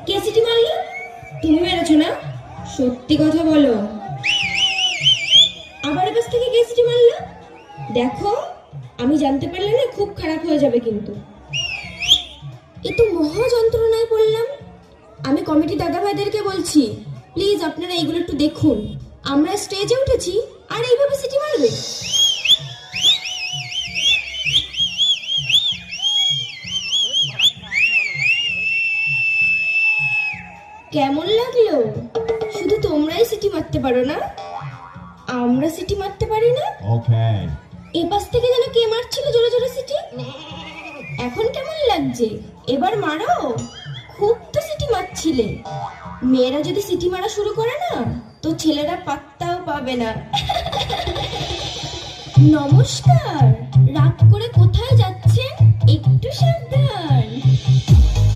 কে city মারলো? তুমি মেরেছো না? সত্যি কথা বলো। আবার এপাশ থেকে কে সিটি মারলো? দেখো, আমি জানতে পারলে না খুব খারাপ হয়ে যাবে কিন্তু। এ তো মহা যন্ত্রণায় পড়লাম। আমি কমিটি দাদা ভাইদেরকে বলছি, প্লিজ আপনারা এইগুলো একটু দেখুন। আমরা স্টেজে উঠেছি আর এইভাবে সিটি মারবে? কেমন লাগলো? শুধু তোমরাই সিটি মারতে পারো না, আমরা সিটি মারতে পারি না? Okay. এপাশ থেকে যেন কে মারছিল জোরে জোরে সিটি। এখন কেমন লাগছে? এবার মারো। খুব তো সিটি মারছিলে। মেয়েরা যদি সিটি মারা শুরু করে না, তো ছেলেরা পাত্তাও পাবে না। নমস্কার, রাত করে কোথায়